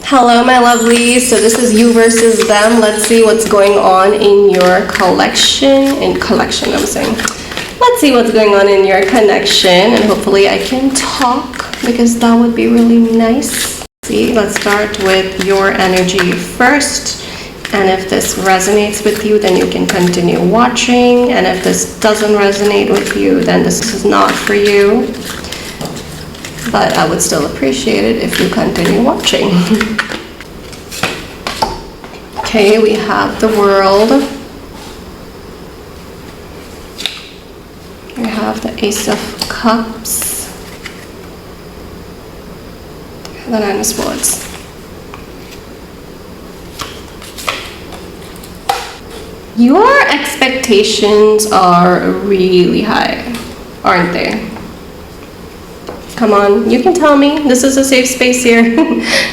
Hello, my lovelies. So this is you versus them. Let's see what's going on in your collection. I'm saying. Let's see what's going on in your connection, and hopefully I can talk because that would be really nice. See, let's start with your energy first. And if this resonates with you, then you can continue watching. And if this doesn't resonate with you, then this is not for you. But I would still appreciate it if you continue watching. Okay, we have the World. We have the Ace of Cups. And the Nine of Swords. Your expectations are really high, aren't they? Come on, you can tell me. This is a safe space here.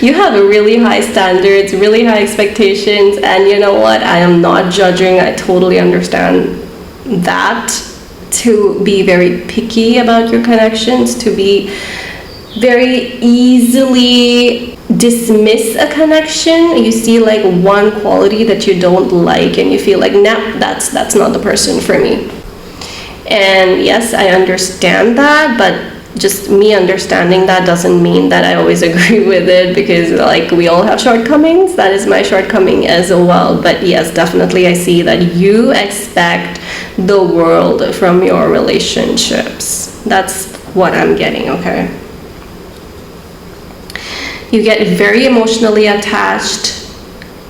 You have really high standards, really high expectations, and you know what? I am not judging. I totally understand that. To be very picky about your connections, to be very easily dismiss a connection. You see like one quality that you don't like and you feel like, nah, that's not the person for me. And yes, I understand that, but just me understanding that doesn't mean that I always agree with it, because like we all have shortcomings. That is my shortcoming as well. But yes, definitely I see that you expect the world from your relationships. That's what I'm getting, okay? You get very emotionally attached,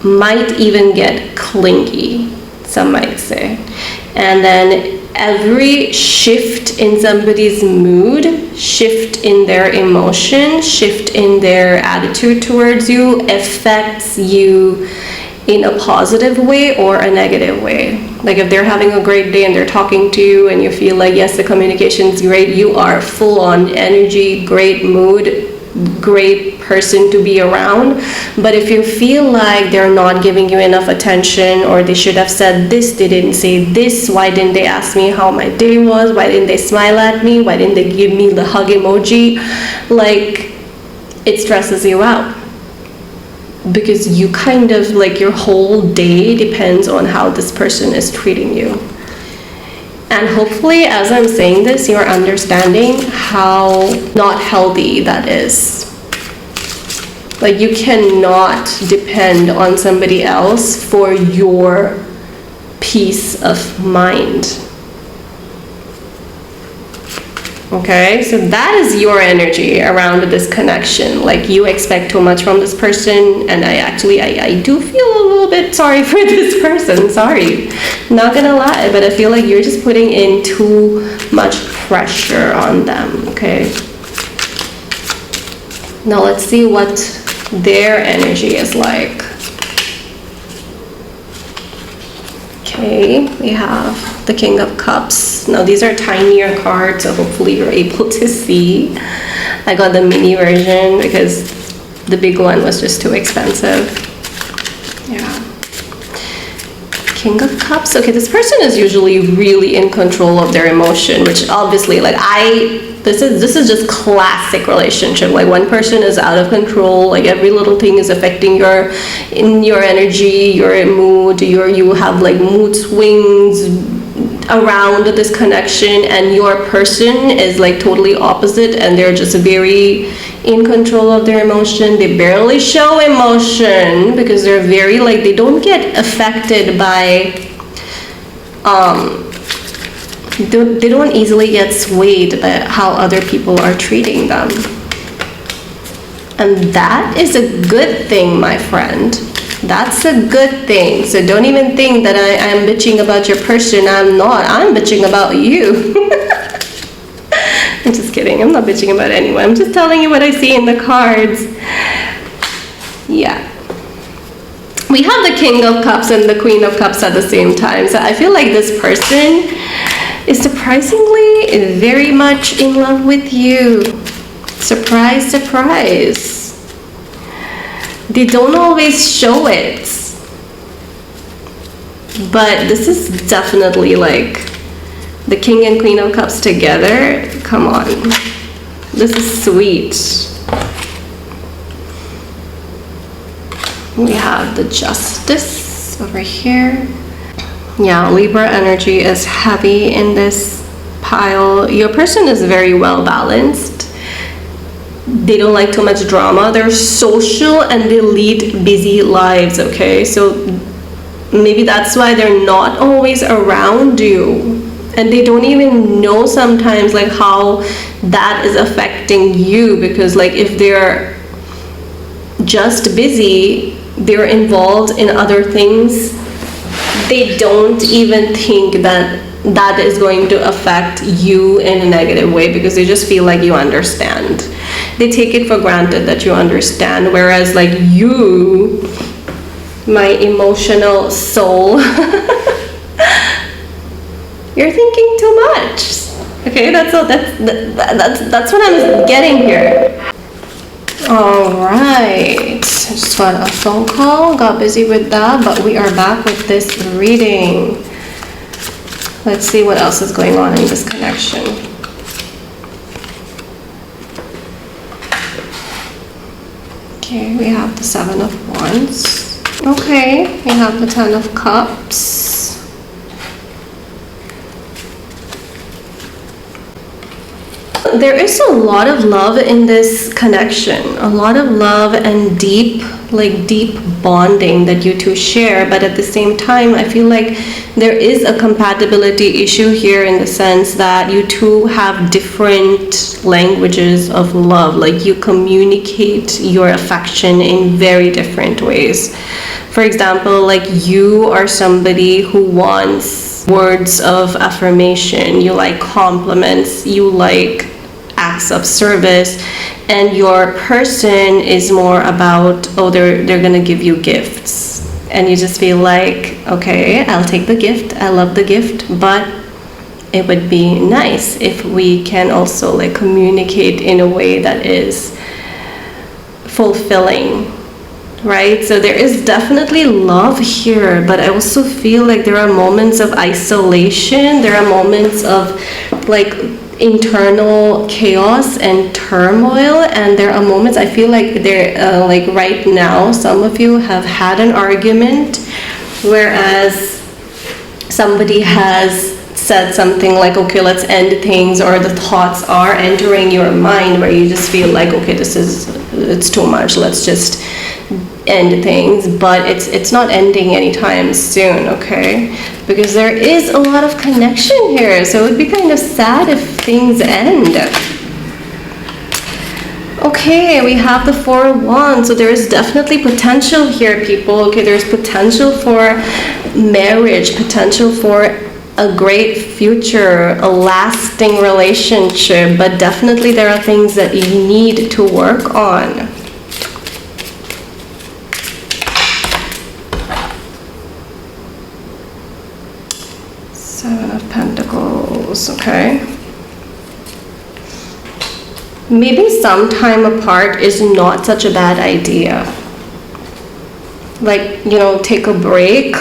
might even get clingy, some might say. And then every shift in somebody's mood, shift in their emotion, shift in their attitude towards you affects you in a positive way or a negative way. Like if they're having a great day and they're talking to you and you feel like, yes, the communication's great, you are full on energy, great mood, great person to be around. But if you feel like they're not giving you enough attention, or they should have said this, they didn't say this, why didn't they ask me how my day was, why didn't they smile at me, why didn't they give me the hug emoji, like it stresses you out, because you kind of like your whole day depends on how this person is treating you. And hopefully, as I'm saying this, you're understanding how not healthy that is. Like you cannot depend on somebody else for your peace of mind. Okay, so that is your energy around this connection. Like you expect too much from this person, and I do feel a little bit sorry for this person. Sorry, not gonna lie, but I feel like you're just putting in too much pressure on them. Okay, now let's see what their energy is like. Okay, we have the King of Cups. Now these are tinier cards, so hopefully you're able to see. I got the mini version because the big one was just too expensive. Yeah. King of Cups. Okay, this person is usually really in control of their emotion, which obviously, like this is just classic relationship. Like one person is out of control, like every little thing is affecting your energy, your mood, you have like mood swings around this connection, and your person is like totally opposite, and they're just very in control of their emotion. They barely show emotion because they're very like, they don't get affected by they don't easily get swayed by how other people are treating them. And that is a good thing, my friend. That's a good thing. So don't even think that I am bitching about your person. I'm not. I'm bitching about you. I'm just kidding. I'm not bitching about anyone. I'm just telling you what I see in the cards. Yeah. We have the King of Cups and the Queen of Cups at the same time. So I feel like this person is surprisingly very much in love with you. Surprise, surprise. They don't always show it, but this is definitely like the King and Queen of Cups together. Come on, this is sweet. We have the Justice over here. Yeah, Libra energy is heavy in this pile. Your person is very well balanced. They don't like too much drama. They're social and they lead busy lives, okay? So maybe that's why they're not always around you. And they don't even know sometimes like how that is affecting you, because like if they're just busy, they're involved in other things, they don't even think that that is going to affect you in a negative way, because they just feel like you understand. They take it for granted that you understand, whereas like you, my emotional soul, you're thinking too much. Okay, that's what I'm getting here. All right, just got a phone call, got busy with that, but we are back with this reading. Let's see what else is going on in this connection. Okay, we have the Seven of Wands. Okay, we have the Ten of Cups. There is a lot of love in this connection, a lot of love and deep bonding that you two share, but at the same time I feel like there is a compatibility issue here, in the sense that you two have different languages of love. Like you communicate your affection in very different ways. For example, like you are somebody who wants words of affirmation, you like compliments, you like acts of service, and your person is more about, oh, they're gonna give you gifts, and you just feel like, okay, I'll take the gift, I love the gift, but it would be nice if we can also like communicate in a way that is fulfilling, right? So there is definitely love here, but I also feel like there are moments of isolation, there are moments of like internal chaos and turmoil, and there are moments I feel like they're like right now some of you have had an argument, whereas somebody has said something like, okay, let's end things, or the thoughts are entering your mind where you just feel like, okay, it's too much, let's just end things, but it's not ending anytime soon, okay? Because there is a lot of connection here, so it would be kind of sad if things end. Okay, we have the Four of Wands, so there is definitely potential here, people. Okay, there's potential for marriage, potential for a great future, a lasting relationship, but definitely there are things that you need to work on. Seven of Pentacles, okay. Maybe some time apart is not such a bad idea. Like, you know, take a break.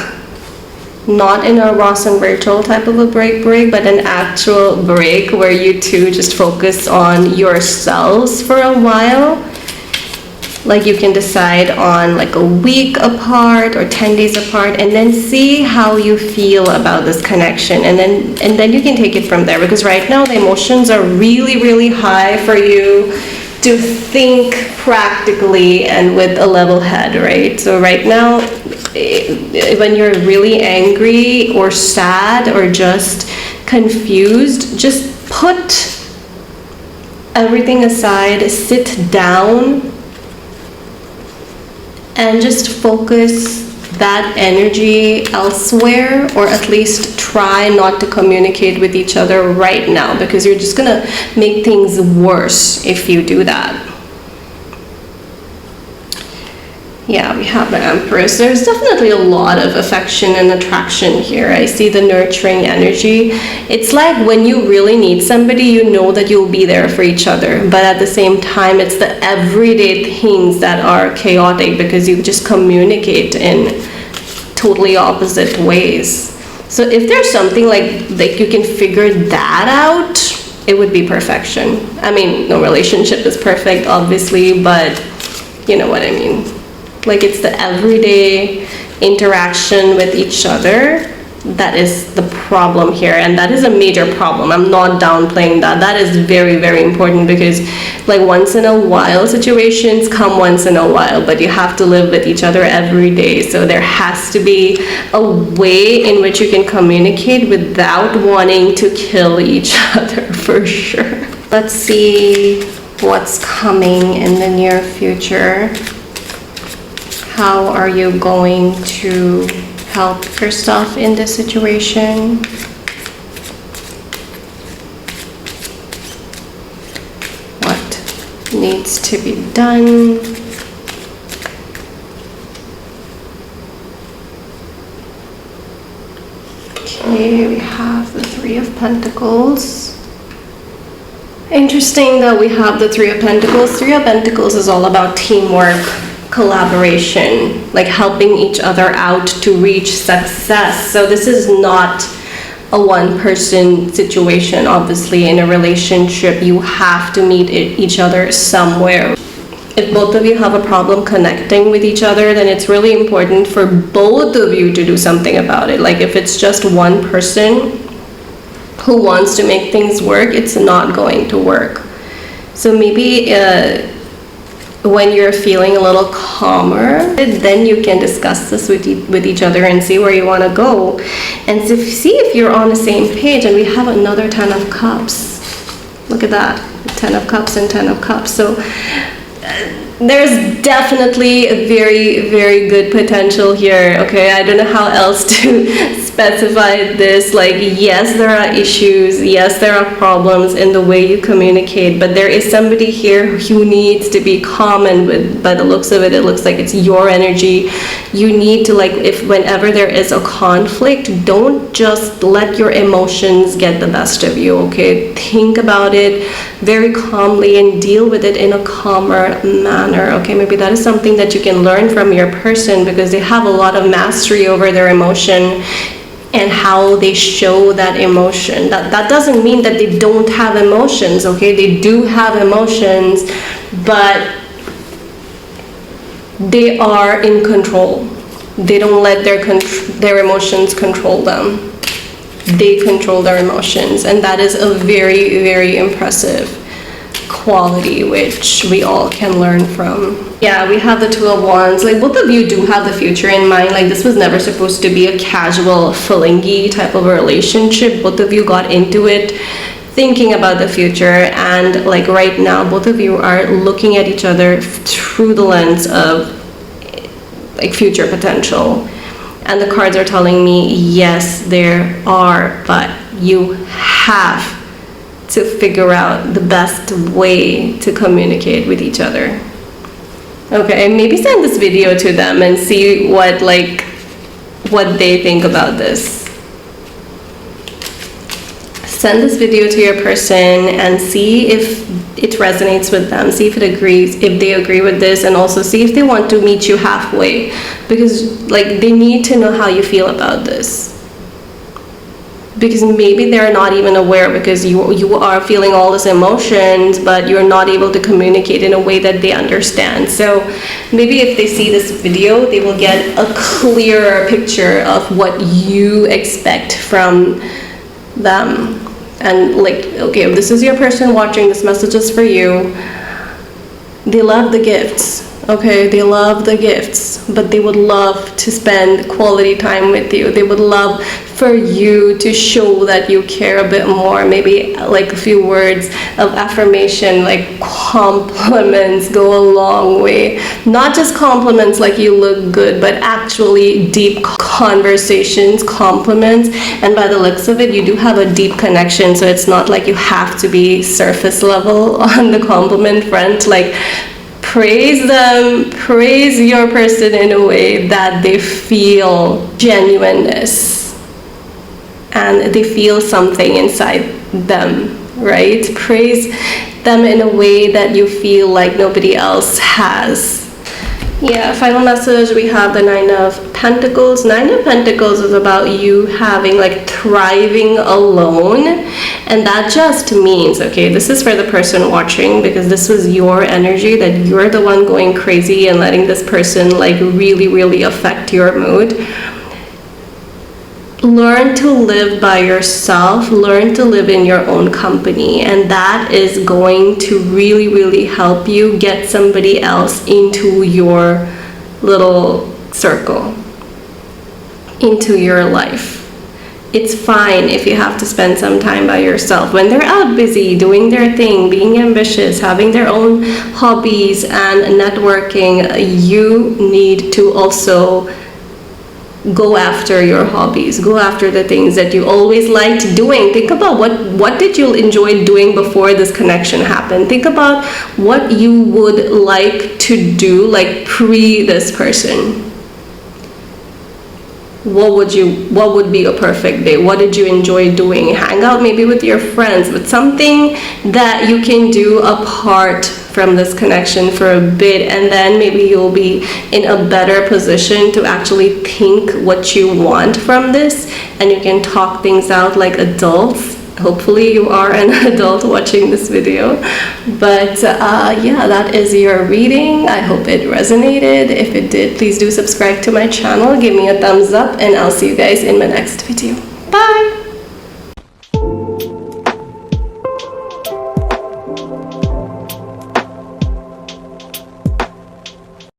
Not in a Ross and Rachel type of a break, but an actual break where you two just focus on yourselves for a while. Like you can decide on like a week apart or 10 days apart, and then see how you feel about this connection, and then you can take it from there, because right now the emotions are really high for you to think practically and with a level head, right? So right now, when you're really angry or sad or just confused, just put everything aside, sit down, and just focus that energy elsewhere, or at least try not to communicate with each other right now, because you're just gonna make things worse if you do that. Yeah, we have the Empress. There's definitely a lot of affection and attraction here. I see the nurturing energy. It's like when you really need somebody, you know that you'll be there for each other. But at the same time, it's the everyday things that are chaotic, because you just communicate in totally opposite ways. So if there's something like you can figure that out, it would be perfection. I mean, no relationship is perfect, obviously, but you know what I mean. Like it's the everyday interaction with each other that is the problem here, and that is a major problem. I'm not downplaying that. That is very, very important, because like once in a while situations come once in a while, but you have to live with each other every day. So there has to be a way in which you can communicate without wanting to kill each other, for sure. Let's see what's coming in the near future. How are you going to help yourself in this situation? What needs to be done? Okay, we have the Three of Pentacles. Interesting that we have the Three of Pentacles. Three of Pentacles is all about teamwork, collaboration, like helping each other out to reach success. So this is not a one-person situation. Obviously, in a relationship, you have to meet each other somewhere. If both of you have a problem connecting with each other, then it's really important for both of you to do something about it. Like if it's just one person who wants to make things work, it's not going to work. So maybe when you're feeling a little calmer, then you can discuss this with each other and see where you want to go, and see if you're on the same page. And we have another 10 of Cups. Look at that, 10 of Cups and 10 of Cups. So there's definitely a very, very good potential here. Okay, I don't know how else to specify this. Like, yes, there are issues, yes, there are problems in the way you communicate, but there is somebody here who needs to be calm, and by the looks of it, it looks like it's your energy. You need to, like, whenever there is a conflict, don't just let your emotions get the best of you. Okay, think about it very calmly and deal with it in a calmer manner. Okay, maybe that is something that you can learn from your person, because they have a lot of mastery over their emotion and how they show that emotion. That doesn't mean that they don't have emotions. Okay, they do have emotions, but they are in control. They don't let their emotions control them. They control their emotions, and that is a very, very impressive quality which we all can learn from. Yeah, we have the Two of Wands. Like, both of you do have the future in mind. Like, this was never supposed to be a casual flingy type of a relationship. Both of you got into it thinking about the future, and like right now both of you are looking at each other through the lens of like future potential. And the cards are telling me, yes, there are, but you have to figure out the best way to communicate with each other. Okay, maybe send this video to them and see what they think about this. Send this video to your person and see if it resonates with them, see if they agree with this, and also see if they want to meet you halfway, because like they need to know how you feel about this. Because maybe they're not even aware, because you are feeling all these emotions, but you're not able to communicate in a way that they understand. So maybe if they see this video, they will get a clearer picture of what you expect from them. And like, okay, if this is your person watching, this message is for you. They love the gifts. Okay, they love the gifts, but they would love to spend quality time with you. They would love for you to show that you care a bit more. Maybe like a few words of affirmation, like compliments go a long way. Not just compliments like you look good, but actually deep conversations, compliments. And by the looks of it, you do have a deep connection, so it's not like you have to be surface level on the compliment front. Like, praise them, praise your person in a way that they feel genuineness and they feel something inside them, right? Praise them in a way that you feel like nobody else has. Yeah, final message, we have the Nine of Pentacles. Nine of Pentacles is about you having, like, thriving alone. And that just means, okay, this is for the person watching, because this was your energy, that you're the one going crazy and letting this person, like, really, really affect your mood. Learn to live by yourself, learn to live in your own company, and that is going to really, really help you get somebody else into your little circle, into your life. It's fine if you have to spend some time by yourself. When they're out busy, doing their thing, being ambitious, having their own hobbies and networking, you need to also go after your hobbies, go after the things that you always liked doing. Think about what did you enjoy doing before this connection happened. Think about what you would like to do, like, pre this person. What would be a perfect day? What did you enjoy doing? Hang out maybe with your friends, but something that you can do apart from this connection for a bit, and then maybe you'll be in a better position to actually think what you want from this, and you can talk things out like adults. Hopefully you are an adult watching this video. But yeah, that is your reading. I hope it resonated. If it did, please do subscribe to my channel, give me a thumbs up, and I'll see you guys in my next video. Bye!